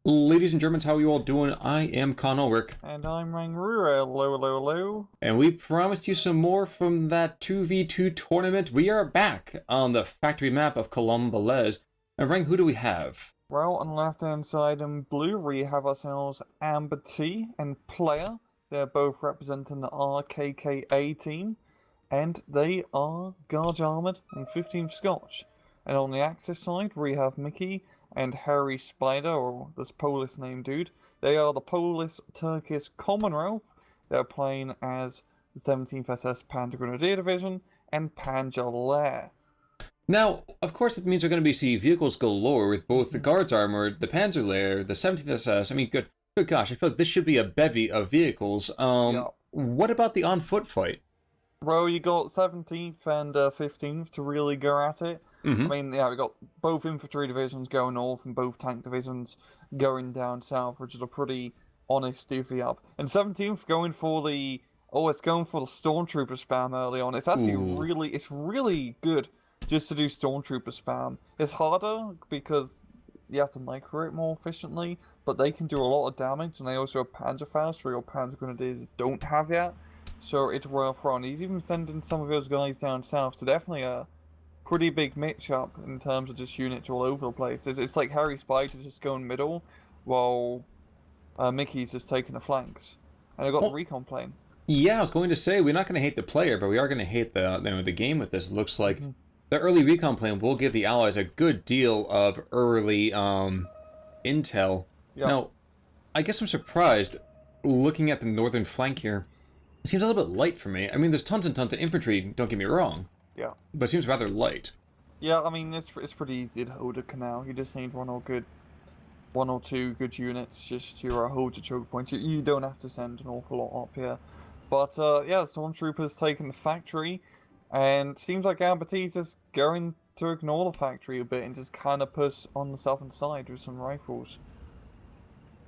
Ladies and Germans, how are you all doing? I am Connor, And I'm Rangru. Hello, hello, hello. and we promised you some more from that 2v2 tournament. We are back on the factory map of Collombelles. And Rang, who do we have? Well, on the left-hand side in blue, we have ourselves AmberT and Player. They're both representing the RKKA team, and they are Guards Armoured and 15th Scots. And on the Axis side, we have Mickeey and Harry Spider, or this Polish name dude. They are the Polish-Turkish Commonwealth. They're playing as the 17th SS Panzer Grenadier Division and Panzer Lehr. Now, of course, it means we're going to be seeing vehicles galore with both the Guards Armored, the Panzer Lehr, the 17th SS. I mean, good gosh, I feel like this should be a bevy of vehicles. Yeah. What about the on-foot fight? Well, you got 17th and 15th to really go at it. I mean, yeah, we got both infantry divisions going north and both tank divisions going down south, which is a pretty honest divvy up. And 17th going for the it's going for the stormtrooper spam early on. It's actually really good just to do stormtrooper spam. It's harder because you have to micro it more efficiently, but they can do a lot of damage, and they also have Panzerfaust, or your Panzer Grenadiers don't have yet. So it's worth on. He's even sending some of those guys down south, so definitely a pretty big mix-up in terms of just units all over the place. It's like Harry Spider's just going middle, while Mickey's just taking the flanks. And I've got the recon plane. Yeah, I was going to say, we're not going to hate the player, but we are going to hate the game with this. It looks like the early recon plane will give the Allies a good deal of early intel. Yeah. Now, I guess I'm surprised, looking at the northern flank here. It seems a little bit light for me. I mean, there's tons and tons of infantry, don't get me wrong. Yeah. But it seems rather light. Yeah, I mean, it's pretty easy to hold a canal. You just need one or two good units just to hold your choke point. You don't have to send an awful lot up here. But, yeah, the Stormtroopers taking the factory, and seems like AmberT's just going to ignore the factory a bit and just kind of push on the southern side with some rifles.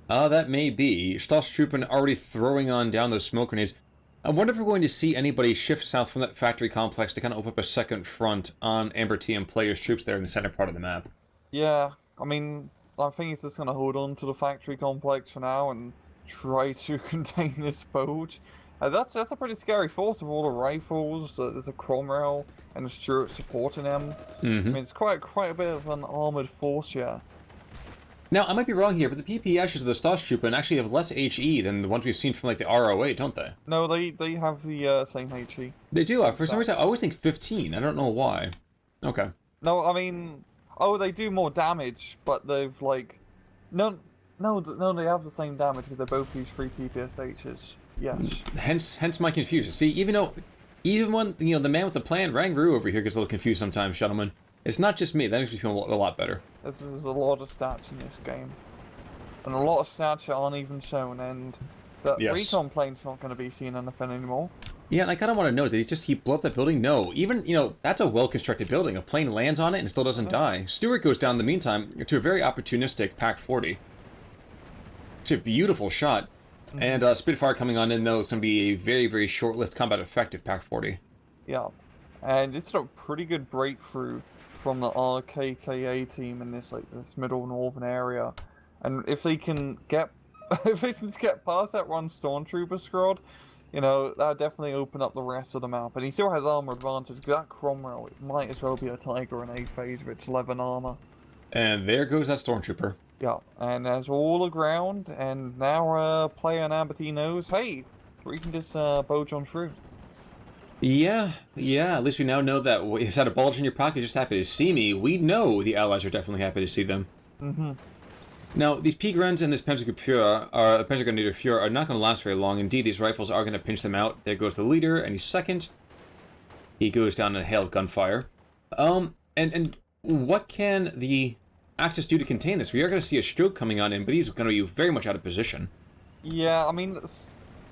That may be. Stosstrooping already throwing on down those smoke grenades. I wonder if we're going to see anybody shift south from that factory complex to kind of open up a second front on AmberT and Player's troops there in the center part of the map. Yeah, I mean, I think he's just going to hold on to the factory complex for now and try to contain this boat. That's a pretty scary force of all the rifles. There's a Cromwell and a Stuart supporting him. I mean, it's quite a bit of an armoured force here. Now, I might be wrong here, but the PPSs of the Stosstrooping actually have less HE than the ones we've seen from, like, the RO8, don't they? No, they have the same HE. They do. For some reason, I always think 15. I don't know why. Okay. No, I mean... Oh, they do more damage, but they've, like... No, they have the same damage because they both use 3 PPSHs. Yes. Hence my confusion. See, even when, you know, the man with the plan, Rangru over here, gets a little confused sometimes, gentlemen. It's not just me. That makes me feel a lot better. There's a lot of stats in this game. And a lot of stats that aren't even shown, and the recon plane's not going to be seen anything anymore. Yeah, and I kind of want to know, did he blow up that building? No. Even, you know, that's a well-constructed building. A plane lands on it and still doesn't die. Stuart goes down in the meantime to a very opportunistic Pak-40. It's a beautiful shot. And Spitfire coming on in, though, it's going to be a very, very short-lived combat effective Pak-40. Yeah. And it's a pretty good breakthrough from the RKKA team in this middle northern area, and if they can get past that one stormtrooper squad, you know, that'll definitely open up the rest of the map. And he still has armor advantage because that Cromwell, it might as well be a Tiger in A phase with its 11 armor. And there goes that stormtrooper. Yeah, and that's all aground, and now Player and AmberT knows, hey, we can just boge on through. Yeah, at least we now know that he's had a bulge in your pocket, just happy to see me. We know the Allies are definitely happy to see them. Now, these P-Grens and this Panzer Grenadier Führer are not going to last very long. Indeed, these rifles are going to pinch them out. There goes the leader, and he's second. He goes down in a hail of gunfire. And what can the Axis do to contain this? We are going to see a stroke coming on in, but he's going to be very much out of position. Yeah, I mean...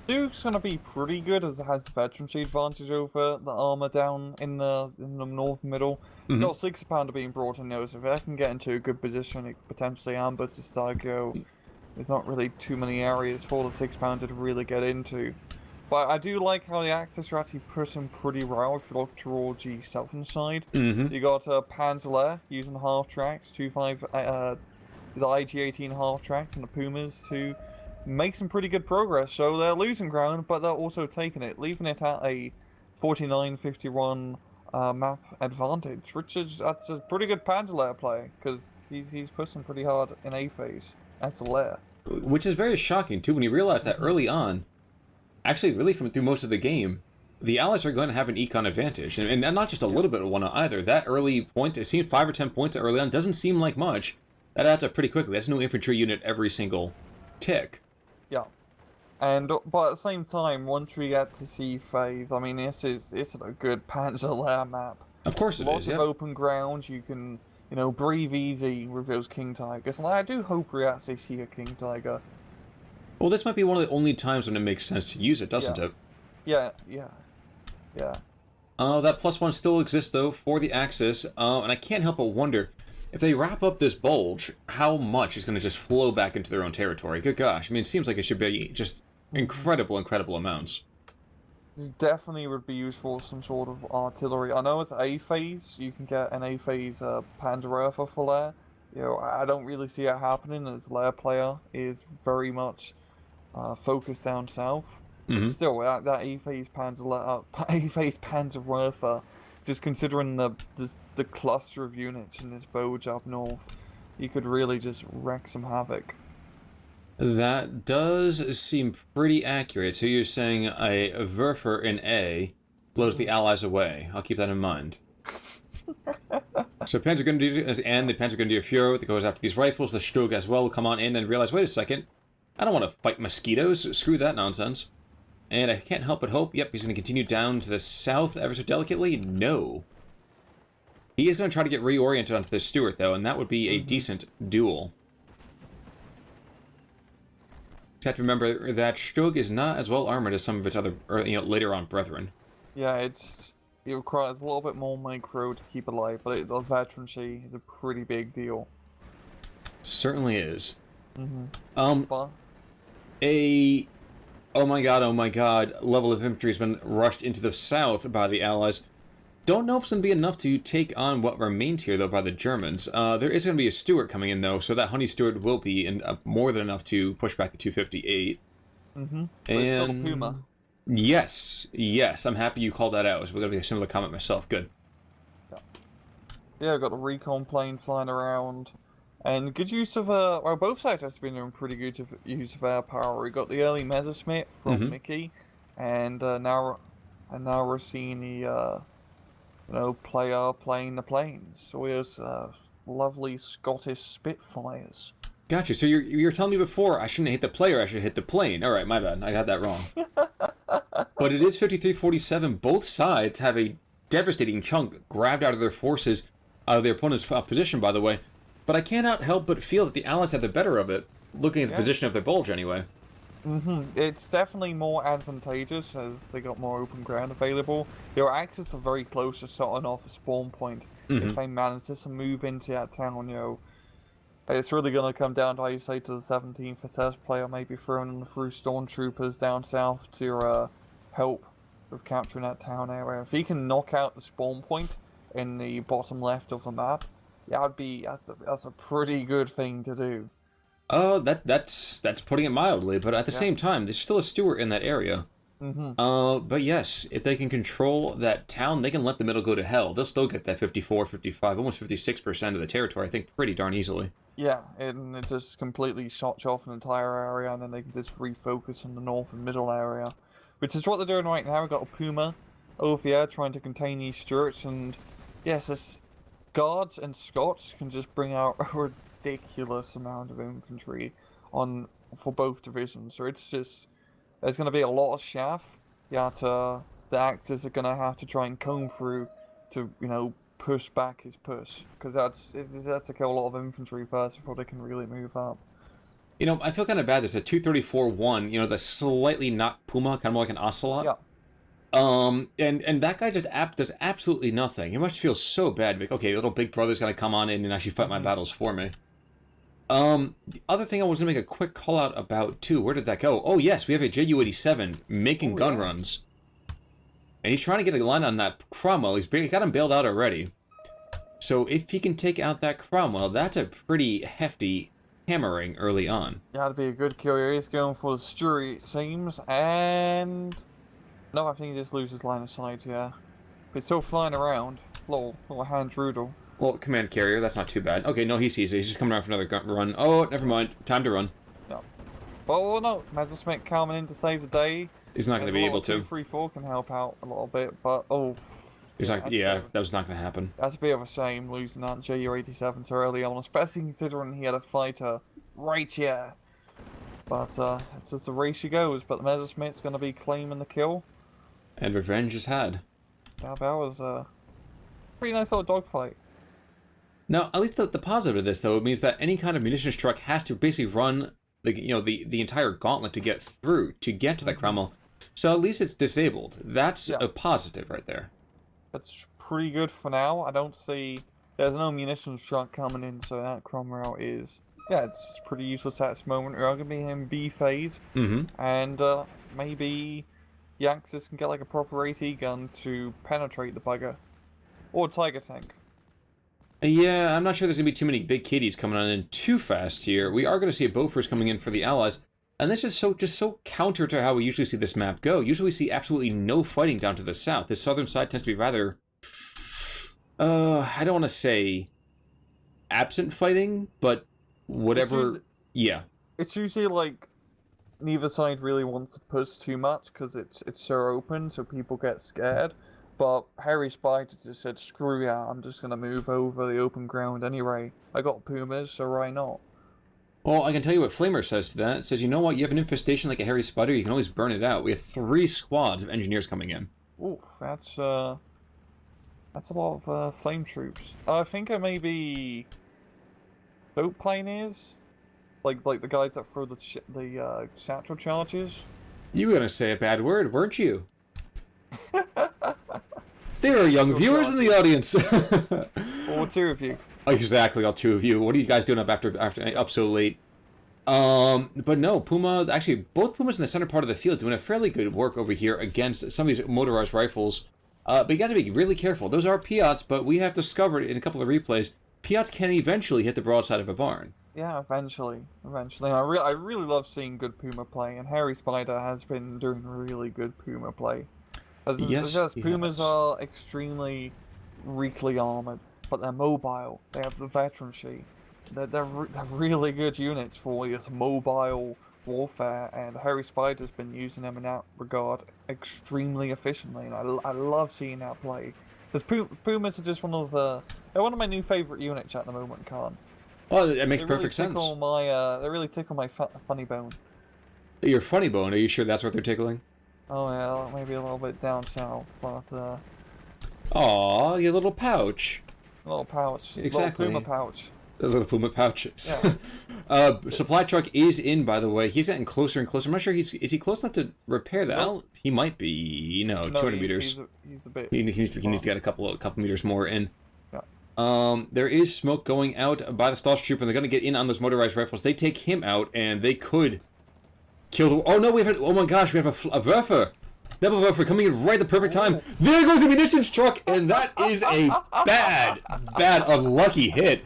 Duke's gonna be pretty good as it has veterancy advantage over the armor down in the north middle. Got 6-pounder being brought in there, so if I can get into a good position, it could potentially ambush the Stargo. There's not really too many areas for the 6-pounder to really get into. But I do like how the Axis are actually pushing pretty well if you look towards the southern side. You got Panzer Lehr using half tracks, the IG-18 half-tracks and the Pumas to make some pretty good progress. So they're losing ground, but they're also taking it, leaving it at a 49-51 map advantage, which is that's a pretty good Panzer Lehr play, because he's pushing pretty hard in A phase as the Lehr. Which is very shocking, too, when you realize that early on, actually really from through most of the game, the Allies are going to have an econ advantage, and not just a little bit of one either. That early point, it seemed 5 or 10 points early on, doesn't seem like much. That adds up pretty quickly. That's a new infantry unit every single tick. Yeah. And but at the same time, once we get to C phase, I mean, it's a good Panzer Lehr map. Of course it Lots is, of yeah. open ground. You can, breathe easy with those King Tigers. And I do hope we actually see a King Tiger. Well, this might be one of the only times when it makes sense to use it, doesn't it? Yeah. That +1 still exists, though, for the Axis, and I can't help but wonder, if they wrap up this bulge, how much is going to just flow back into their own territory? Good gosh. I mean, it seems like it should be just incredible amounts. Definitely would be useful some sort of artillery. I know it's A phase, you can get an A phase Panzer Lehr for Lehr. I don't really see it happening, as Lehr player is very much focused down south. But still, that A phase Panzer Lehr, just considering the cluster of units in this bulge up north, you could really just wreak some havoc. That does seem pretty accurate. So you're saying a Werfer in A blows the Allies away. I'll keep that in mind. So Panzergrenadier and the Panzergrenadier Führer that goes after these rifles, the Stug as well, will come on in and realize, wait a second, I don't want to fight mosquitoes. Screw that nonsense. And I can't help but hope, yep, he's going to continue down to the south ever so delicately. No. He is going to try to get reoriented onto the Stuart, though, and that would be a decent duel. You have to remember that Stug is not as well armored as some of its other, later on brethren. Yeah, it requires a little bit more micro to keep alive, but the veterancy is a pretty big deal. Certainly is. But oh my god, level of infantry has been rushed into the south by the Allies. Don't know if it's going to be enough to take on what remains here, though, by the Germans. There is going to be a Stuart coming in, though, so that Honey Stuart will be more than enough to push back the 258. And still a Puma. Yes, I'm happy you called that out. It was going to be a similar comment myself. Good. Yeah, I've got a recon plane flying around. And good use of, well, both sides have been doing pretty good use of air power. We got the early Messerschmitt from mickeey, and now we're seeing the, player playing the planes. So we have lovely Scottish Spitfires. Gotcha. So you're telling me before I shouldn't hit the player, I should hit the plane. All right, my bad. I got that wrong. But it is 53-47. Both sides have a devastating chunk grabbed out of their forces, out of their opponent's position, by the way. But I cannot help but feel that the Allies have the better of it, looking at the position of their bulge anyway. It's definitely more advantageous as they got more open ground available. Your Axis are very close to starting off a spawn point. If they manage to move into that town, it's really going to come down to, how you say, to the 17th SS player maybe throwing through stormtroopers down south to help with capturing that town area. If he can knock out the spawn point in the bottom left of the map, that's a pretty good thing to do. That's putting it mildly, but at the same time, there's still a Stuart in that area. But yes, if they can control that town, they can let the middle go to hell. They'll still get that 54, 55, almost 56% of the territory, I think, pretty darn easily. Yeah, and it just completely shuts off an entire area, and then they can just refocus on the north and middle area. Which is what they're doing right now. We've got a Puma over here trying to contain these Stuarts, and yes, this Guards and Scots can just bring out a ridiculous amount of infantry for both divisions. So it's just, there's going to be a lot of chaff that the Axis are going to have to try and comb through to, push back his push. Because that's to kill a lot of infantry first before they can really move up. I feel kind of bad. There's a 234-1, the slightly not Puma, kind of more like an Ocelot. Yeah. And that guy just does absolutely nothing. It must feel so bad. Like, okay, little big brother's gonna come on in and actually fight my battles for me. The other thing I was gonna make a quick call out about too. Where did that go? Oh yes, we have a JU-87 making gun runs, and he's trying to get a line on that Cromwell. He's got him bailed out already. So if he can take out that Cromwell, that's a pretty hefty hammering early on. Yeah, that'd be a good kill here. He's going for the Stewie, it seems, and... No, I think he just loses line of sight, yeah. But it's still flying around. Little hand droodle. Well, command carrier, that's not too bad. Okay, no, he sees it. He's just coming around for another run. Oh, never mind. Time to run. No. Well, no. Messerschmitt coming in to save the day. He's not going to be able to. 2-3-4 can help out a little bit, but oh... He's not, yeah, that was not going to happen. That's a bit of a shame, losing that Ju-87 so early on, especially considering he had a fighter right here. But it's just the race she goes, but the Messerschmitt's going to be claiming the kill. And revenge is had. Yeah, that was a pretty nice little dogfight. Now, at least the positive of this, though, it means that any kind of munitions truck has to basically run the entire gauntlet to get through, to get to that Cromwell. So at least it's disabled. That's a positive right there. That's pretty good for now. I don't see... There's no munitions truck coming in, so that Cromwell is... Yeah, it's pretty useless at this moment. We're going to be in B phase. And maybe the Axis can get like a proper AT gun to penetrate the bugger. Or Tiger tank. Yeah, I'm not sure there's going to be too many big kitties coming on in too fast here. We are going to see a Bofors coming in for the Allies. And this is just so counter to how we usually see this map go. Usually we see absolutely no fighting down to the south. The southern side tends to be rather... I don't want to say absent fighting, but whatever... It's usually like neither side really wants to push too much because it's so open, so people get scared. But Harry Spider just said, screw yeah, I'm just going to move over the open ground anyway. I got Pumas, so why not? Well, I can tell you what Flamer says to that. It says, you know what, you have an infestation like a hairy spider, you can always burn it out. We have 3 squads of engineers coming in. Oof, that's a lot of flame troops. I think I maybe boat pioneers, like the guys that throw the satchel charges. You were gonna say a bad word, weren't you? There are young viewers in the audience. Or 2 of you. Exactly, all 2 of you. What are you guys doing up so late? But no, Puma, actually, both Pumas in the center part of the field doing a fairly good work over here against some of these motorized rifles. But you got to be really careful. Those are Piats, but we have discovered in a couple of replays, Piats can eventually hit the broadside of a barn. Yeah, eventually. I really love seeing good Puma play, and Harry Spider has been doing really good Puma play. Pumas are extremely weakly armored, but they're mobile. They have the veterancy. They're really good units for this mobile warfare, and Harry Spider's been using them in that regard extremely efficiently, and I love seeing that play. Because Pumas are just they're one of my new favourite units at the moment, Khan. Well, it makes perfect sense. They really tickle my funny bone. Your funny bone? Are you sure that's what they're tickling? Oh yeah, maybe a little bit down south, but Aw, your little pouch. Little pouch. Exactly. Little Puma pouch. A little Puma pouch. Yeah. Supply truck is in, by the way. He's getting closer and closer. I'm not sure is he close enough to repair that? Nope. He might be. No, 200 meters. He's a bit. He needs to get a couple meters more in. Yeah. There is smoke going out by the Scots trooper, and they're going to get in on those motorized rifles. They take him out, and they could kill the... Oh no, oh my gosh, we have a Werfer. Double Werfer coming in right at the perfect time. Ooh. There goes the munitions truck, and that is a bad, unlucky hit.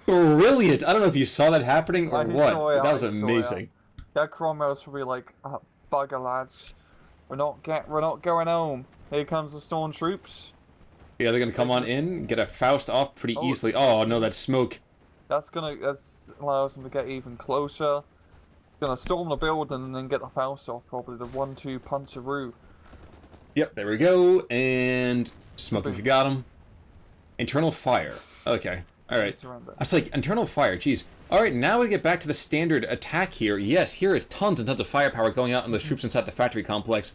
Brilliant. I don't know if you saw that happening or what, but that was amazing. That Cromwell's will be like, bugger lads, we're not going home. Here comes the storm troops. Yeah, they're gonna come on in, get a Faust off pretty easily. Oh no, that's smoke. That allows them to get even closer. Gonna storm the building and then get the Faust off, probably the 1-2 puncheroo. Yep, there we go, and smoke if you got him. Internal fire. Okay, alright. That's like, internal fire, jeez. Alright, now we get back to the standard attack here. Yes, here is tons and tons of firepower going out on the troops inside the factory complex.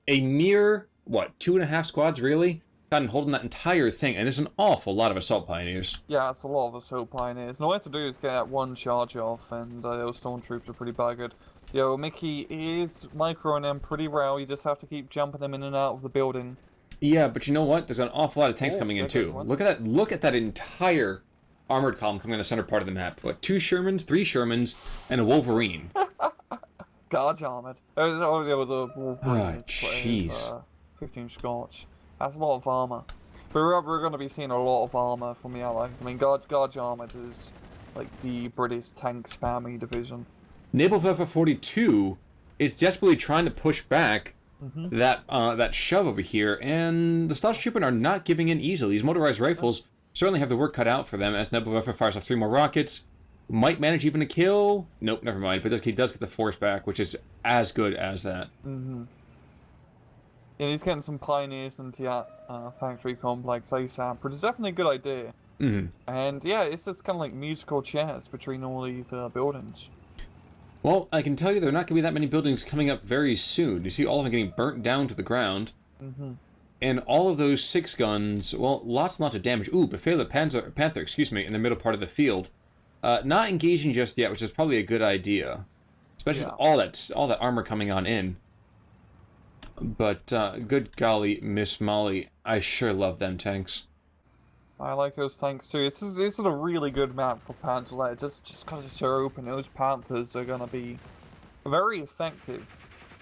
A mere, what, 2.5 squads, really? Gotten holding that entire thing, and there's an awful lot of assault pioneers. Yeah, it's a lot of assault pioneers. And all I have to do is get that 1 charge off, and those stormtroops are pretty buggered. Yo, Mickey is microing them pretty well. You just have to keep jumping them in and out of the building. Yeah, but you know what? There's an awful lot of tanks coming in too. Look at that! Look at that entire armored column coming in the center part of the map. What? 2 Shermans, 3 Shermans, and a Wolverine. Guards armored. The Wolverine. Jeez. 15 Scots. That's a lot of armor. But we're going to be seeing a lot of armor from the Allies. I mean, Guards armored is like the British tank spammy division. Naval 42 is desperately trying to push back that shove over here, and the Scots Trooper are not giving in easily. These motorized rifles certainly have the work cut out for them, as Nebelwerfer fires off 3 more rockets. Might manage even to kill. Nope, never mind. But he does get the force back, which is as good as that. Yeah, he's getting some pioneers into that factory complex ASAP, which is definitely a good idea. And yeah, it's just kind of like musical chairs between all these buildings. Well, I can tell you there are not going to be that many buildings coming up very soon. You see all of them getting burnt down to the ground. And all of those 6 guns, well, lots and lots of damage. Ooh, Befehl the Panther, excuse me, in the middle part of the field. Not engaging just yet, which is probably a good idea. Especially with all that armor coming on in. But, good golly, Miss Molly, I sure love them tanks. I like those tanks too. This is a really good map for Panzer Lehr, just because it's so open. Those Panthers are gonna be very effective,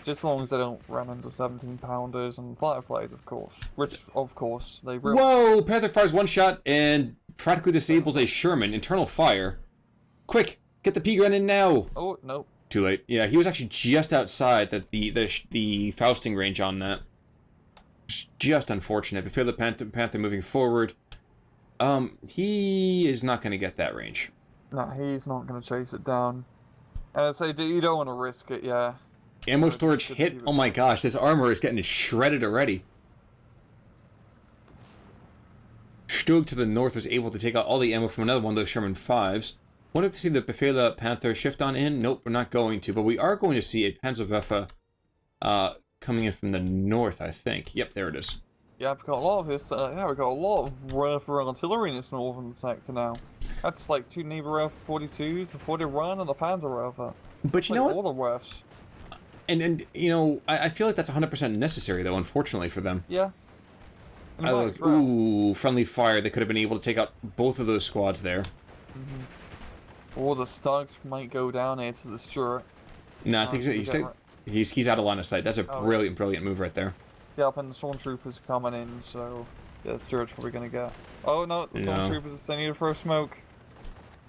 just as long as they don't run into 17-pounders and Fireflies, of course. Which, of course, they will. Whoa! Panther fires 1 shot and practically disables a Sherman. Internal fire. Quick, get the Pzr in now! Oh, nope. Too late. Yeah, he was actually just outside the Fausting range on that. Just unfortunate. Befehl the Panther moving forward. He is not going to get that range. No, he's not going to chase it down. And I say, you don't want to risk it, yeah. Ammo storage hit. Oh my gosh, this armor is getting shredded already. Stug to the north was able to take out all the ammo from another one of those Sherman 5s. Wonder to see the Befehl Panther shift on in. Nope, we're not going to, but we are going to see a Panzerwaffe coming in from the north, I think. Yep, there it is. Yeah, we've got a lot of this. Yeah, we've got a lot of Werfer artillery in this northern sector now. That's like 2 Werfer 42s, a 41, and a Panzerwaffe. But you know what? All the Werfs. And you know, I feel like that's 100% necessary, though, unfortunately for them. Yeah. Ooh, friendly fire. They could have been able to take out both of those squads there. Or the Stugs might go down here to the Stuart. No, I think he's out of line of sight. That's a brilliant move right there. Yep, and the Stormtroopers are coming in, so yeah, the Stuart's probably gonna get. Oh no, the Stormtroopers, they need to throw smoke.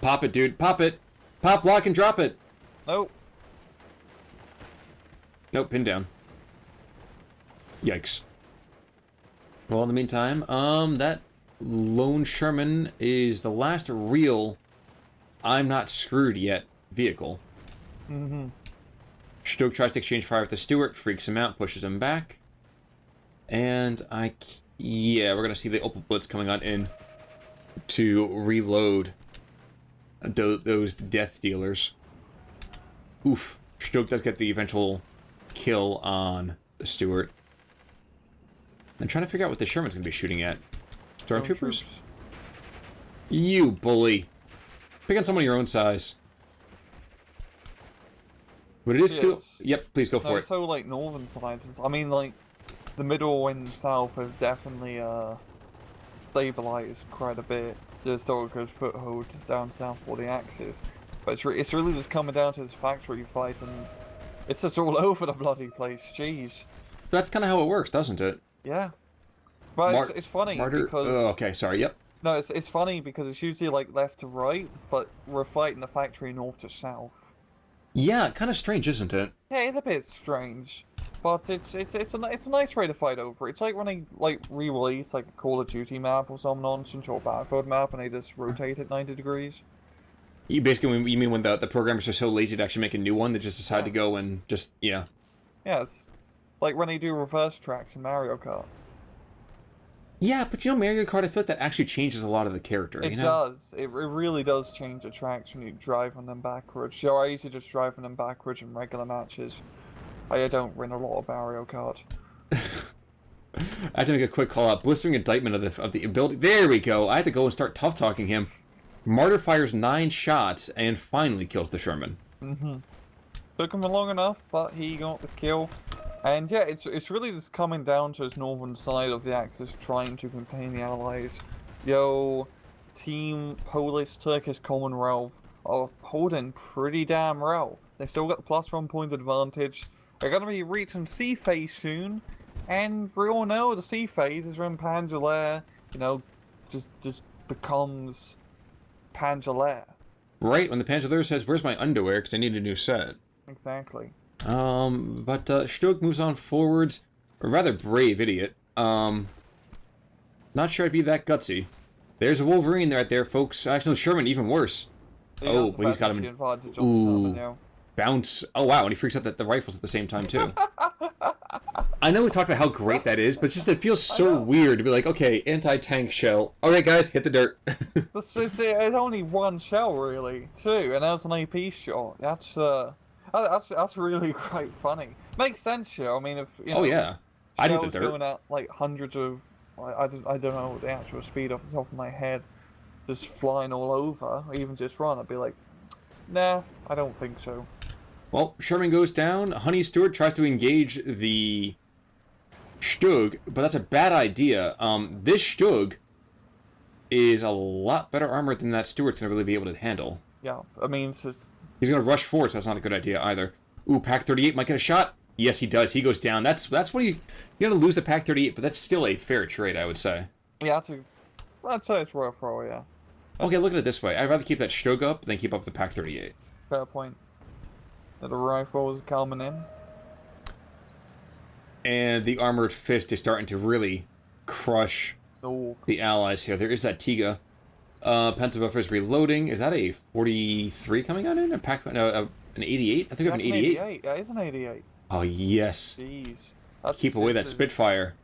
Pop it, dude. Pop it. Pop, lock, and drop it. Nope. Nope, pin down. Yikes. Well, in the meantime, that lone Sherman is the last real I'm not screwed yet vehicle. Stug tries to exchange fire with the Stuart, freaks him out, pushes him back. And yeah, we're gonna see the Opel Blitz coming on in to reload those death dealers. Oof. Stug does get the eventual kill on the Stuart. I'm trying to figure out what the Sherman's gonna be shooting at. Stormtroopers? You bully. Pick on someone your own size. But it is still... Yep, please go for it. So, like, northern sides, I mean, like, the middle and south have definitely stabilized quite a bit. There's still a good foothold down south for the Axis. But it's really just coming down to this factory fight, and it's just all over the bloody place. Jeez. That's kind of how it works, doesn't it? Yeah. But it's funny because... Oh, okay, sorry, yep. No, it's funny because it's usually like left to right, but we're fighting the factory north to south. Yeah, kind of strange, isn't it? Yeah, it's a bit strange, but it's a nice way to fight over. It's like when they like re-release like a Call of Duty map or some nonsense or a Battlefield map, and they just rotate it 90 degrees. You mean when the programmers are so lazy to actually make a new one, they just decide to go and just Yeah, it's like when they do reverse tracks in Mario Kart. Yeah, but you know, Mario Kart, I feel like that actually changes a lot of the character, It does. It really does change the tracks when you drive on them backwards. I usually just drive on them backwards in regular matches. I don't win a lot of Mario Kart. I have to make a quick call out. Blistering indictment of the ability. There we go. I had to go and start tough talking him. Martyr fires 9 shots and finally kills the Sherman. Took him long enough, but he got the kill. And yeah, it's really just coming down to his northern side of the Axis trying to contain the Allies. Yo, Team Polish Turkish Commonwealth are holding pretty damn well. They still got the +1 point advantage. They're going to be reaching sea phase soon. And we all know the sea phase is when Panzer Lehr, you know, just becomes Panzer Lehr. right when the Panzer Lehr says, "Where's my underwear?" Because I need a new set. Exactly. But Stug moves on forwards. A rather brave idiot. Not sure I'd be that gutsy. There's a Wolverine right there, folks. Actually, no, Sherman, even worse. Oh, but he's got him. Ooh. Bounce. Oh, wow, and he freaks out that the rifle's at the same time, too. I know we talked about how great that is, but it's just it feels so weird to be like, okay, anti-tank shell. All right, guys, hit the dirt. It's only one shell, really, too, and that was an AP shot. That's really quite funny. Makes sense, I mean, if you know. Oh yeah, I'd hit the dirt. Going at like hundreds of, I don't know the actual speed off the top of my head, just flying all over, or even just run. I'd be like, nah, I don't think so. Well, Sherman goes down. Honey Stewart tries to engage the Stug, but that's a bad idea. This Stug is a lot better armored than that Stewart's going to really be able to handle. Yeah, I mean, it's just... He's going to rush forward, so that's not a good idea either. Ooh, Pack 38 might get a shot. Yes, he does. He goes down. That's what you're going to lose the Pack 38, but that's still a fair trade, I would say. Yeah, I'd say it's worth throw, yeah. Okay, look at it this way. I'd rather keep that Stug up than keep up the Pack 38. Fair point. The rifle is coming in. And the Armored Fist is starting to really crush the Allies here. There is that Tiga. Panzer is reloading. Is that a 43 coming out in? A pack? No, an 88? I think I have an 88. Yeah, it's an 88. Oh, yes. Jeez. Keep away that Spitfire.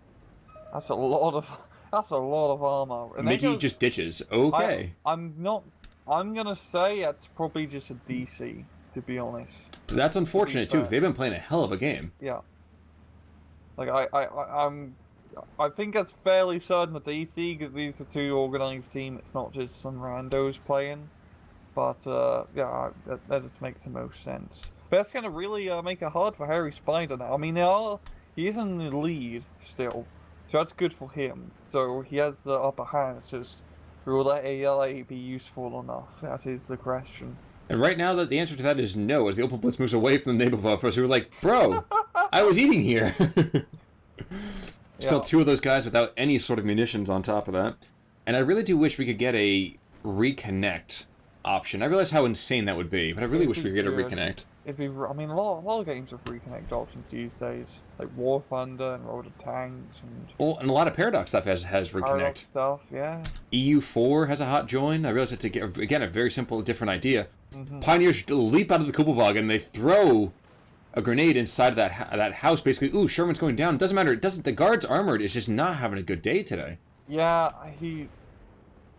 That's a lot of armor. And Mickey just ditches. Okay. I'm gonna say it's probably just a DC, to be honest. That's unfortunate, too, because they've been playing a hell of a game. Yeah. Like, I think it's fairly certain the DC, because these are two organized teams, it's not just some randos playing. But, yeah, that just makes the most sense. But that's going to really make it hard for Harry Spider now. I mean, he is in the lead still, so that's good for him. So he has the upper hand, it's just, will that AI be useful enough? That is the question. And right now, the answer to that is no, as the Opel Blitz moves away from the Nabobuffers, who were like, bro, I was eating here. Still two of those guys without any sort of munitions on top of that. And I really do wish we could get a reconnect option. I realize how insane that would be, but I really wish we could get a reconnect. It'd be, I mean, a lot of games have reconnect options these days, like War Thunder and Road of Tanks, and a lot of Paradox stuff has reconnect. Paradox stuff, yeah. EU4 has a hot join. I realize it's again a very simple, different idea. Pioneers leap out of the Kuppelwagen and they throw a grenade inside of that house. Basically, ooh, Sherman's going down. It doesn't matter. The guard's armored is just not having a good day today. Yeah,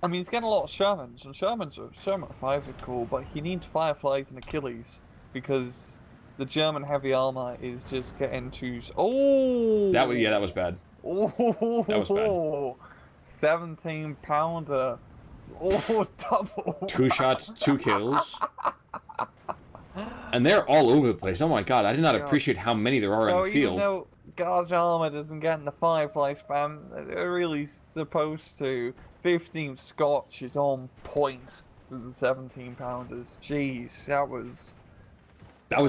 I mean, he's getting a lot of Shermans, and Sherman 5s are cool, but he needs Fireflies and Achilles, because the German heavy armor is just getting to... Oh! That was bad. Oh! That was bad. 17-pounder. Oh, double! 2 shots, 2 kills. And they're all over the place. Oh my god, I did not appreciate how many there are in the field. Even though Guard's armor doesn't get in the Firefly spam, they're really supposed to. 15 Scots is on point with the 17-pounders. Jeez, that was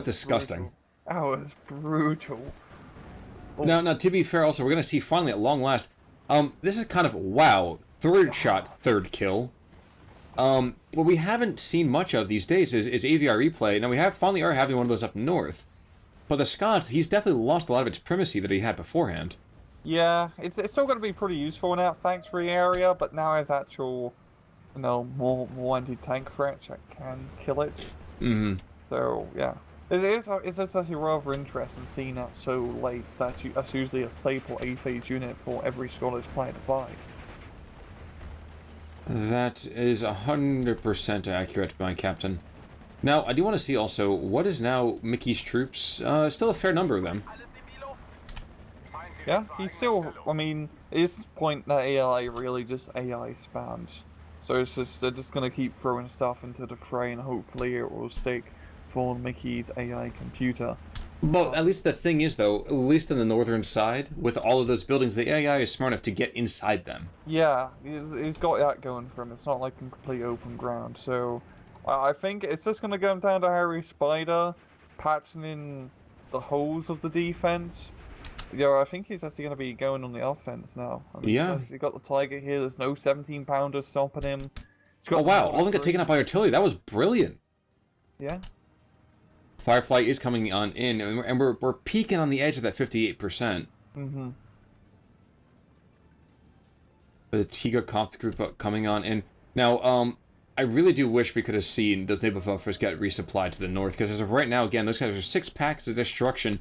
disgusting. Brutal. That was brutal. Oh. Now, to be fair, also, we're going to see finally at long last. This is kind of, wow, 3rd shot, 3rd kill. What we haven't seen much of these days is AVR replay. Now, we finally are having one of those up north. But the Scots, he's definitely lost a lot of its primacy that he had beforehand. Yeah, it's still going to be pretty useful in that factory area, but now has actual, more anti-tank threats that can kill it. So, yeah. It's actually rather interesting seeing that so late. That's usually a staple A-phase unit for every Scottish player to buy. That is 100% accurate, my captain. Now, I do want to see also, what is now Mickey's troops? Still a fair number of them. Yeah, he's still, I mean, at this point that AI really just AI spams. So it's just, they're just going to keep throwing stuff into the fray and hopefully it will stick for Mickey's AI computer. Well, at least the thing is, though, at least on the northern side, with all of those buildings, the AI is smart enough to get inside them. Yeah, he's got that going for him. It's not like in complete open ground. So I think it's just going to come down to Harry Spider patching in the holes of the defense. Yeah, I think he's actually going to be going on the offense now. I mean, yeah. He's got the Tiger here. There's no 17-pounder stopping him. Oh wow, all of them got taken out by artillery. That was brilliant. Yeah. Firefly is coming on in, and we're peaking on the edge of that 58%. Mm-hmm. The Tiga Comp group coming on in. Now, I really do wish we could have seen those Nebelwerfers get resupplied to the north, because as of right now, again, those guys are 6 packs of destruction,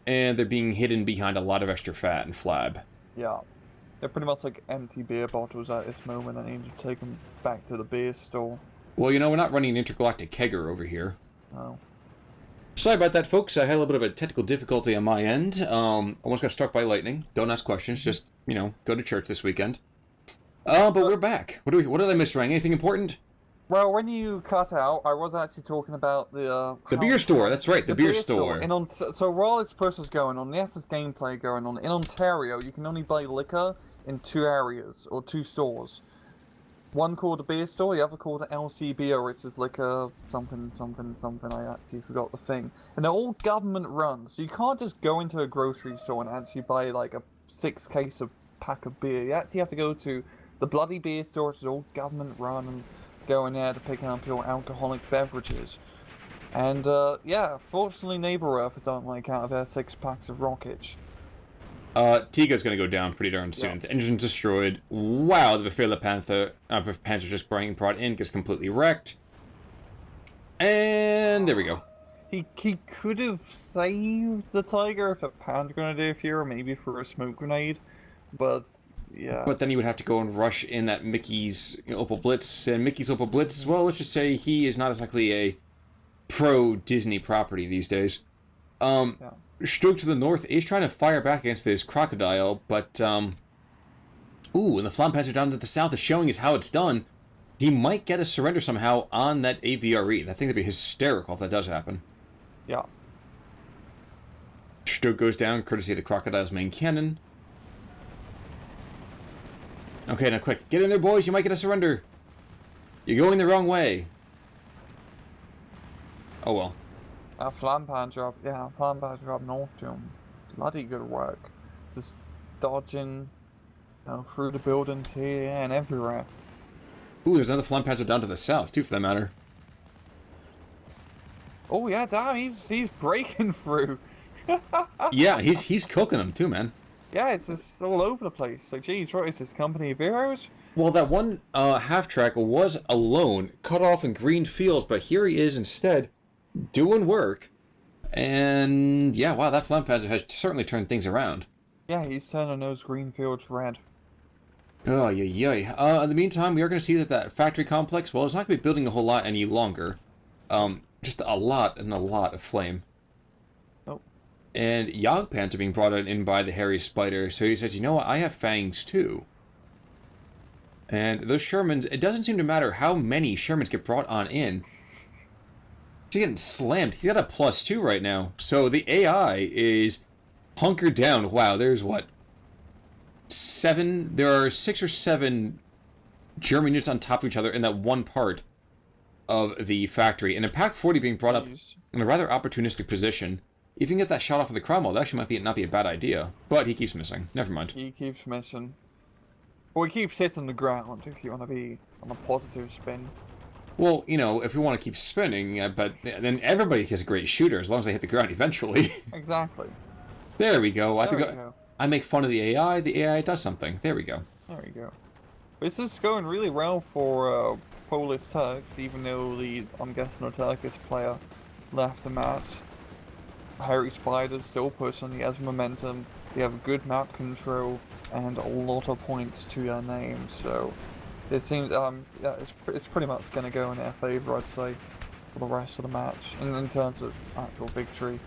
and they're being hidden behind a lot of extra fat and flab. Yeah. They're pretty much like empty beer bottles at this moment. I need to take them back to the beer store. Well, you know, we're not running an intergalactic kegger over here. Oh. Sorry about that, folks. I had a little bit of a technical difficulty on my end. Almost got struck by lightning. Don't ask questions. Just, you know, go to church this weekend. But we're back. What did I miss, Rang? Anything important? Well, when you cut out, I was actually talking about the beer store. That's right, the beer store. So while this process is going on, yes, there's gameplay going on. In Ontario, you can only buy liquor in 2 areas or 2 stores. One called the beer store, the other called the LCBO, which is liquor something. I actually forgot the thing. And they're all government run, so you can't just go into a grocery store and actually buy like a 6-case of pack of beer. You actually have to go to the bloody beer store, which is all government run, and go in there to pick up your alcoholic beverages. And yeah, fortunately Nebelwerfers aren't like out of their 6 packs of rockets. Tiga's gonna go down pretty darn soon. Yeah. The engine's destroyed. Wow, the Pzr Lehr Panzer just brought in, gets completely wrecked. And there we go. He could have saved the Tiger if a Panzer grenadier or maybe for a smoke grenade, but yeah. But then he would have to go and rush in that Mickey's Opel Blitz, and Mickey's Opel Blitz, well, let's just say he is not exactly a pro-Disney property these days. Yeah. Stroke to the north is trying to fire back against this crocodile, but, ooh, and the Flampanzer down to the south is showing us how it's done. He might get a surrender somehow on that AVRE. I think that'd be hysterical if that does happen. Yeah. Stroke goes down, courtesy of the crocodile's main cannon. Okay, now quick. Get in there, boys. You might get a surrender. You're going the wrong way. Oh, well. Flampanzer up north to him. Bloody good work. Just dodging through the buildings here and everywhere. Ooh, there's another Flampanzer down to the south, too, for that matter. Oh, yeah, damn, he's breaking through. Yeah, he's cooking them, too, man. Yeah, it's just all over the place. Like, geez, what is this, Company of Heroes? Well, that one half-track was alone, cut off in green fields, but here he is instead, doing work. And, yeah, wow, that Flampanzer has certainly turned things around. Yeah, he's turning those green fields red. Oh, yeah. In the meantime, we are going to see that factory complex, well, it's not going to be building a whole lot any longer. Just a lot of flame. And Jagdpanzer being brought in by the hairy spider, so he says, you know what, I have fangs too. And those Shermans, it doesn't seem to matter how many Shermans get brought on in. He's getting slammed. He's got a +2 right now. So the AI is hunkered down. Wow, there's what? There are 6 or 7 German units on top of each other in that one part of the factory. And a Pack 40 being brought up in a rather opportunistic position. If you can get that shot off of the Cromwell, that actually not be a bad idea. But he keeps missing. Never mind. He keeps missing. Well, he keeps hitting the ground, if you want to be on a positive spin. Well, you know, if we want to keep spinning, but then everybody is a great shooter, as long as they hit the ground eventually. Exactly. There we go. I make fun of the AI does something. There we go. There we go. This is going really well for Polish Turks, even though I'm guessing the Turkish player left the match. Harry Spider's still pushing, he has momentum, they have good map control, and a lot of points to their name, so it seems, yeah, it's pretty much going to go in their favour, I'd say, for the rest of the match, in terms of actual victory.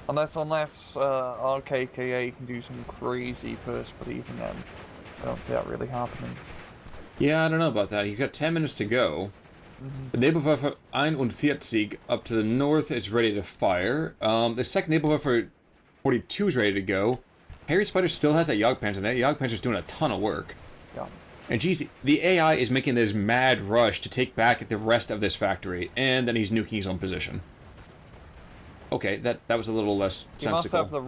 Unless RKKA can do some crazy push, but even then, I don't see that really happening. Yeah, I don't know about that. He's got 10 minutes to go. The Nebelwerfer 41 up to the north is ready to fire. The second Nebelwerfer 42 is ready to go. Harry Spider still has that Jagdpanzer, and that Jagdpanzer's doing a ton of work. Yeah. And geez, the AI is making this mad rush to take back the rest of this factory, and then he's nuking his own position. Okay, that was a little less sensible. He must have the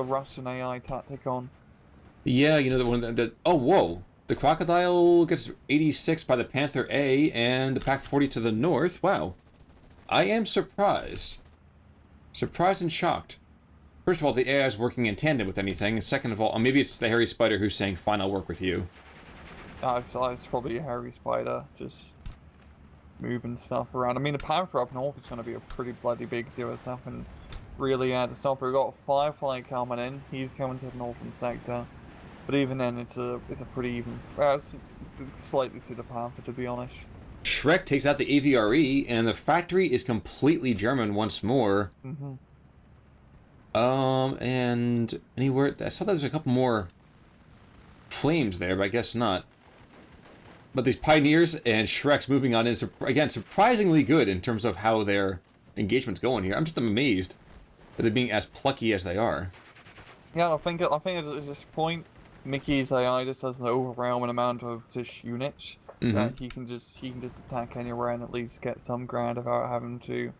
Russian AI tactic on. Yeah, you know, the one that... Oh, whoa! The Crocodile gets 86 by the Panther A, and the Pack 40 to the north. Wow. I am surprised. Surprised and shocked. First of all, the AI is working in tandem with anything. And second of all, maybe it's the Hairy Spider who's saying, fine, I'll work with you. It's probably a Hairy Spider, just moving stuff around. I mean, the Panther up north is going to be a pretty bloody big deal. It's nothing really at the stop. We've got Firefly coming in. He's coming to the northern sector. But even then, it's a pretty even... slightly to the Panther, to be honest. Shrek takes out the AVRE, and the factory is completely German once more. And anywhere... I saw there was a couple more flames there, but I guess not. But these Pioneers and Shrek's moving on is, again, surprisingly good in terms of how their engagement's going here. I'm just amazed that they're being as plucky as they are. Yeah, I think at this point, Mickey's AI just has an overwhelming amount of just units that he can just attack anywhere and at least get some ground without having to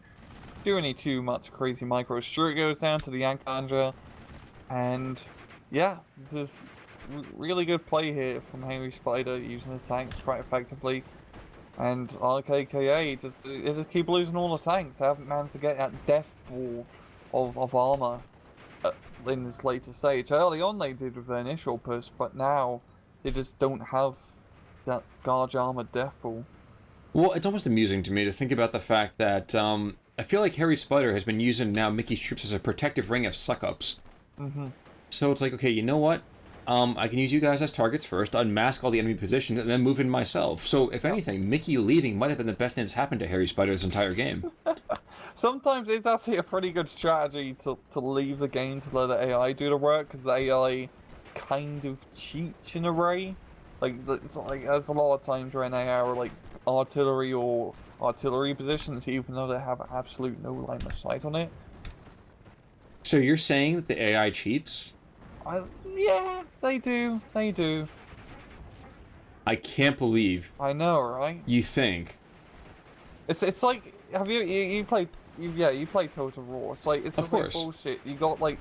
do any too much crazy micro. Stuart goes down to the Yank and yeah, this is really good play here from Hairy Spider using his tanks quite effectively. And RKKA just keep losing all the tanks. They haven't managed to get that death ball of armor in this later stage. Early on they did with their initial push, but now they just don't have that Guard armored death ball. Well, it's almost amusing to me to think about the fact that I feel like Hairy Spider has been using now Mickey's troops as a protective ring of suck-ups. So it's like, okay, you know what? I can use you guys as targets first, unmask all the enemy positions, and then move in myself. So, if anything, Mickey leaving might have been the best thing that's happened to Hairy Spider this entire game. Sometimes it's actually a pretty good strategy to leave the game to let the AI do the work, because the AI kind of cheats in a way. Like, there's a lot of times where an AI are like artillery or artillery positions, even though they have absolute no line of sight on it. So you're saying that the AI cheats? Yeah, they do. They do. I can't believe. I know, right? You think? It's like, have you played Total War? It's like it's of course bullshit. You got like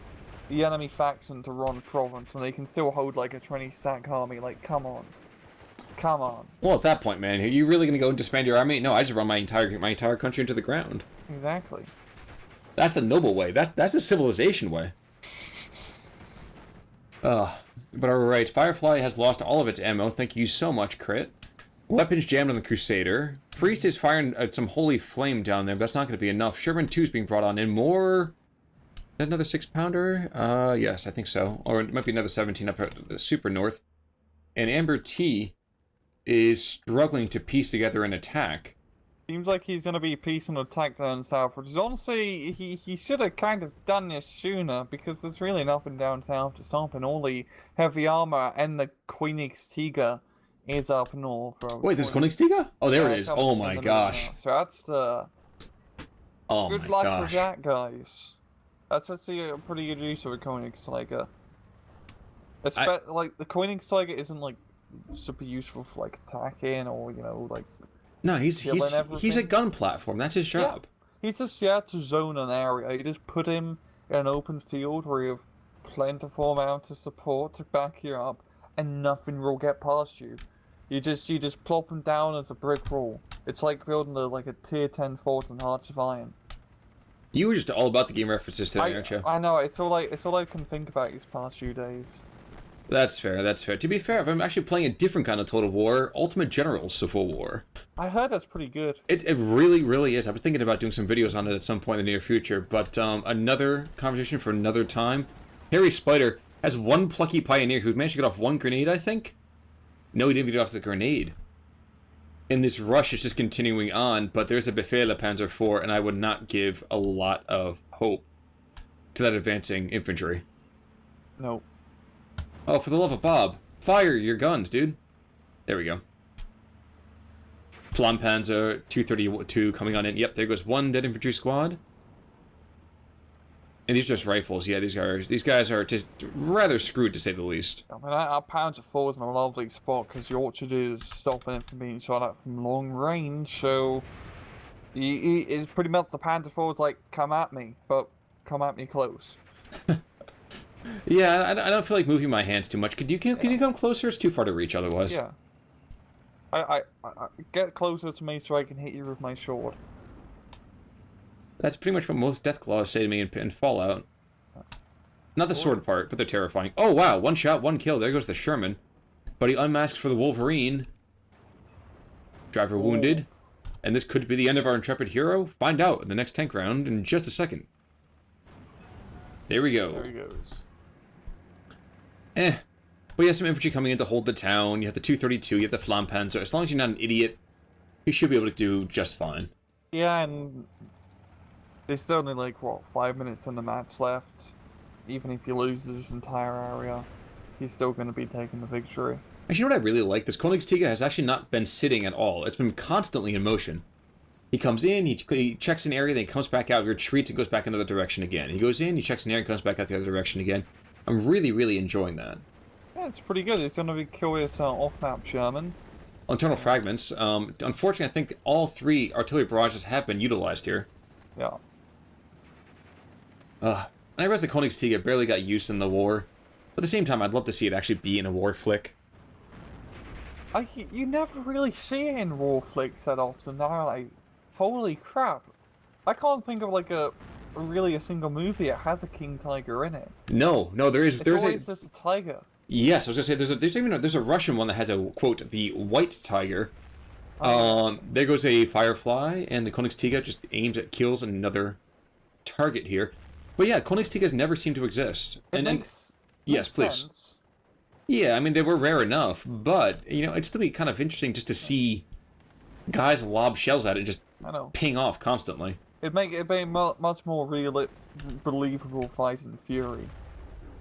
the enemy faction to run province, and they can still hold like a 20-stack army. Like, come on, come on. Well, at that point, man, are you really gonna go and disband your army? No, I just run my entire country into the ground. Exactly. That's the noble way. That's the civilization way. But alright, Firefly has lost all of its ammo. Thank you so much, Crit. Weapons jammed on the Crusader. Priest is firing some holy flame down there, but that's not going to be enough. Sherman 2 is being brought on in. More... Is that another 6-pounder? Yes, I think so. Or it might be another 17 up at the super north. And AmberT is struggling to piece together an attack. Seems like he's going to be piecing an attack down south, which is honestly, he should have kind of done this sooner, because there's really nothing down south to stop, and all the heavy armor and the Koenigstiger is up north. Wait, there's Koenigstiger? Oh, there it is. Oh my gosh. So that's the... Oh good my luck gosh. with that, guys. That's actually a pretty good use of a Koenigstiger. Like, the Koenigstiger isn't, like, super useful for, like, attacking or, you know, like... No, he's a gun platform. That's his job. Yeah. He's just here to zone an area. You just put him in an open field where you have plentiful amount of support to back you up, and nothing will get past you. You just plop him down as a brick wall. It's like building a tier 10 fort in Hearts of Iron. You were just all about the game references today, aren't you? I know. It's all I can think about these past few days. That's fair, that's fair. To be fair, I'm actually playing a different kind of Total War, Ultimate General Civil War. I heard that's pretty good. It really, really is. I was thinking about doing some videos on it at some point in the near future, but another conversation for another time. Hairy Spider has one plucky pioneer who managed to get off one grenade, I think? No, he didn't get off the grenade. And this rush is just continuing on, but there's a Pzr Lehr Panzer IV, and I would not give a lot of hope to that advancing infantry. Nope. Oh, for the love of Bob. Fire your guns, dude. There we go. Panzer 232 coming on in. Yep, there goes one dead infantry squad. And these are just rifles. Yeah, these guys are just rather screwed, to say the least. I mean, our Panzer IV is in a lovely spot, because the orchard is stopping it from being shot at from long range, so... It's pretty much the Panzer IV is like, come at me, but come at me close. Yeah, I don't feel like moving my hands too much. Can you come closer? It's too far to reach otherwise. Yeah. I get closer to me so I can hit you with my sword. That's pretty much what most Deathclaws say to me in Fallout. Not the sword part, but they're terrifying. Oh, wow. One shot, one kill. There goes the Sherman. But he unmasks for the Wolverine. Driver wounded. And this could be the end of our intrepid hero. Find out in the next tank round in just a second. There we go. There he goes. But you have some infantry coming in to hold the town. You have the 232, you have the Flampanzer. As long as you're not an idiot, you should be able to do just fine. Yeah, and there's only like, what, 5 minutes in the match left. Even if you lose this entire area, he's still going to be taking the victory. Actually, you know what I really like? This Königstiger has actually not been sitting at all. It's been constantly in motion. He comes in, he checks an area, then he comes back out, retreats, and goes back in the other direction again. He goes in, he checks an area, and comes back out the other direction again. I'm really, really enjoying that. Yeah, it's pretty good. It's going to be curious off-map Sherman. Internal fragments. Unfortunately, I think all 3 artillery barrages have been utilized here. Yeah. And I realize the Königstiger barely got used in the war. But at the same time, I'd love to see it actually be in a war flick. You never really see it in war flicks that often. Now, like, holy crap. I can't think of, like, really a single movie that has a king tiger in it. No, there's always just a tiger. Yes, I was gonna say there's a Russian one that has a quote, the white tiger. There goes a Firefly, and the Königstiger just kills another target here. But yeah, Königstigas never seem to exist. Makes yes, please. Sense. Yeah, I mean they were rare enough, but it'd still be kind of interesting just to see guys lob shells at it and just ping off constantly. It'd make it be much more believable fight in Fury.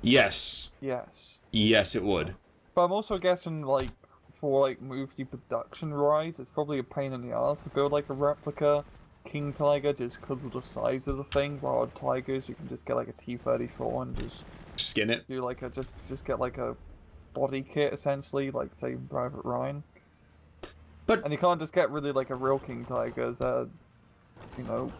Yes. Yes. Yes, it would. But I'm also guessing, like, for movie production rise, it's probably a pain in the ass to build like a replica king tiger just because of the size of the thing. While tigers, you can just get like a T-34 and just skin it. Do like a just get like a body kit essentially, like say Private Ryan. And you can't just get really like a real king tiger. It's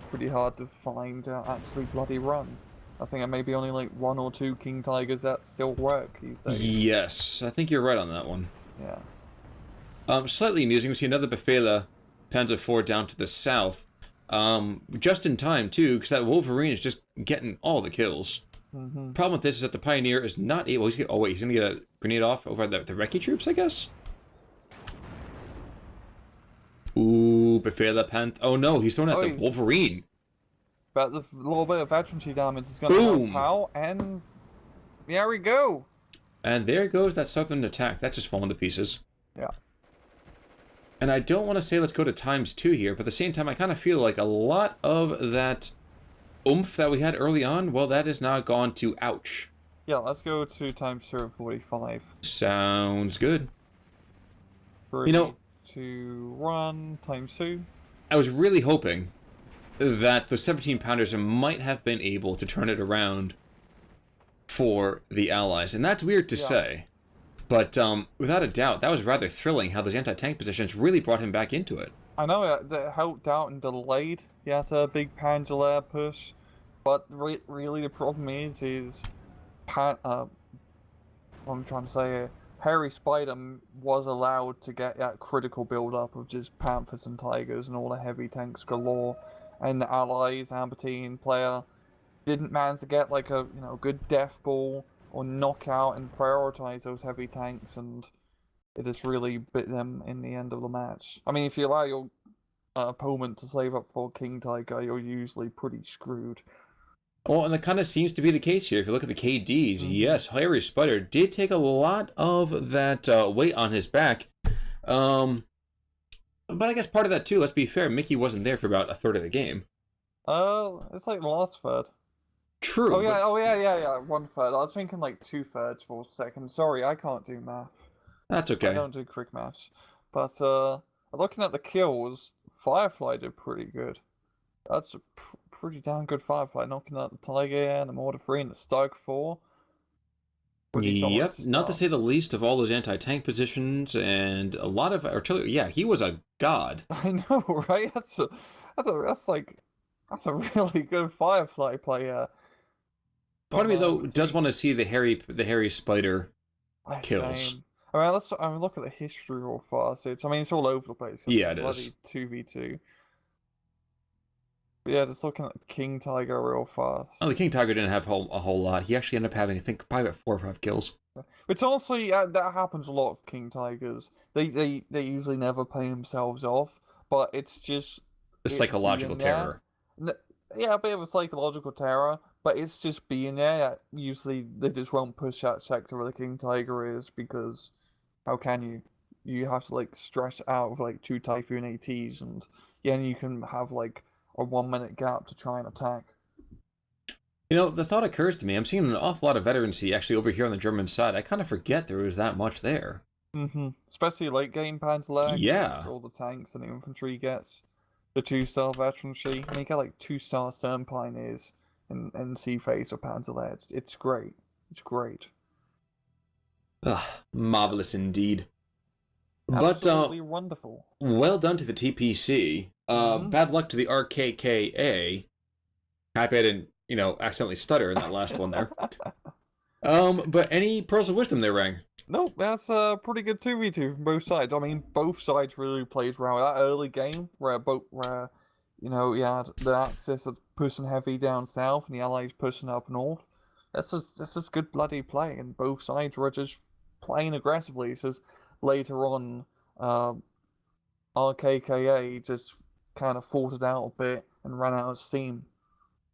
pretty hard to find actually bloody run. I think there may be only like 1 or 2 king tigers that still work these days. Yes, I think you're right on that one. Yeah. Slightly amusing, we see another Pzr Lehr Panzer IV down to the south. Just in time, too, because that Wolverine is just getting all the kills. Problem with this is that the Pioneer is not able... he's going to get a grenade off over the Recce troops, I guess? Ooh, Pzr Lehr Panth... oh no, he's throwing at the Wolverine. But the little bit of veterancy damage is going to help out, and there we go. And there goes that southern attack. That's just falling to pieces. Yeah. And I don't want to say let's go to ×2 here, but at the same time, I kind of feel like a lot of that oomph that we had early on, well, that is now gone to ouch. Yeah, let's go to ×45. Sounds good. 3, 2, 1, ×2. I was really hoping that the 17-pounders might have been able to turn it around for the Allies. And that's weird to say. But without a doubt, that was rather thrilling how those anti-tank positions really brought him back into it. I know that helped out and delayed. He had a big Panzer Lehr push. But really the problem is what I'm trying to say here, Harry Spider was allowed to get that critical build-up of just Panthers and Tigers and all the heavy tanks galore. And the Allies, AmberT and Player, didn't manage to get like a good death ball or knockout and prioritize those heavy tanks, and it just really bit them in the end of the match. I mean, if you allow your opponent to save up for King Tiger, you're usually pretty screwed. Well, and that kind of seems to be the case here. If you look at the KDs, yes, Harry Spider did take a lot of that weight on his back. But I guess part of that, too, let's be fair, Mickey wasn't there for about a third of the game. It's like the last third. True. Oh, yeah, 1/3. I was thinking like 2/3 for a second. Sorry, I can't do math. That's okay. I don't do quick maths. But, looking at the kills, Firefly did pretty good. That's a pretty damn good Firefly, knocking out the Tiger and the Mortar 3 and the Stug 4. Yep, not to say the least of all those anti-tank positions and a lot of artillery. Yeah, he was a god. I know, right? That's a really good Firefly player. part of me though does want to see the hairy spider kills. Same. I mean, let's look at the history real fast. It's all over the place. Yeah, it is. 2v2. But yeah, just looking at the King Tiger real fast. Oh, the King Tiger didn't have a whole lot. He actually ended up having, I think, probably about 4 or 5 kills. Which honestly, that happens a lot of King Tigers. They usually never pay themselves off, but it's just The psychological terror. Yeah, a bit of a psychological terror, but it's just being there. Usually, they just won't push that sector where the King Tiger is because how can you? You have to like stress out with like 2 Typhoon ATs, and you can have like a 1-minute gap to try and attack. You know, the thought occurs to me, I'm seeing an awful lot of veterancy actually over here on the German side. I kind of forget there was that much there. Especially late game Panzer Lehr. Yeah. All the tanks and the infantry gets the 2-star veterancy. And you get like 2-star stern pioneers in sea phase of Panzer Lehr. It's great. It's great. Marvelous indeed. Absolutely wonderful. Well done to the TPC. Bad luck to the RKKA. Happy I didn't, accidentally stutter in that last one there. But any pearls of wisdom there, Rang? Nope, that's a pretty good 2v2 from both sides. I mean, both sides really played well. That early game where you had the Axis pushing heavy down south and the Allies pushing up north. That's just good bloody play, and both sides were just playing aggressively. It's just later on, RKKA just kind of faltered out a bit and ran out of steam.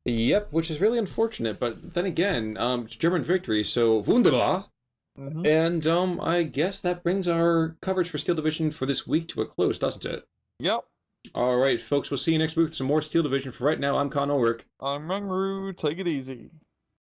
Yep, which is really unfortunate, but then again, German victory, so wunderbar. And I guess that brings our coverage for Steel Division for this week to a close, doesn't it? Yep. All right, folks, we'll see you next week with some more Steel Division. For right now, I'm Con Ulrich. I'm Mengru. Take it easy.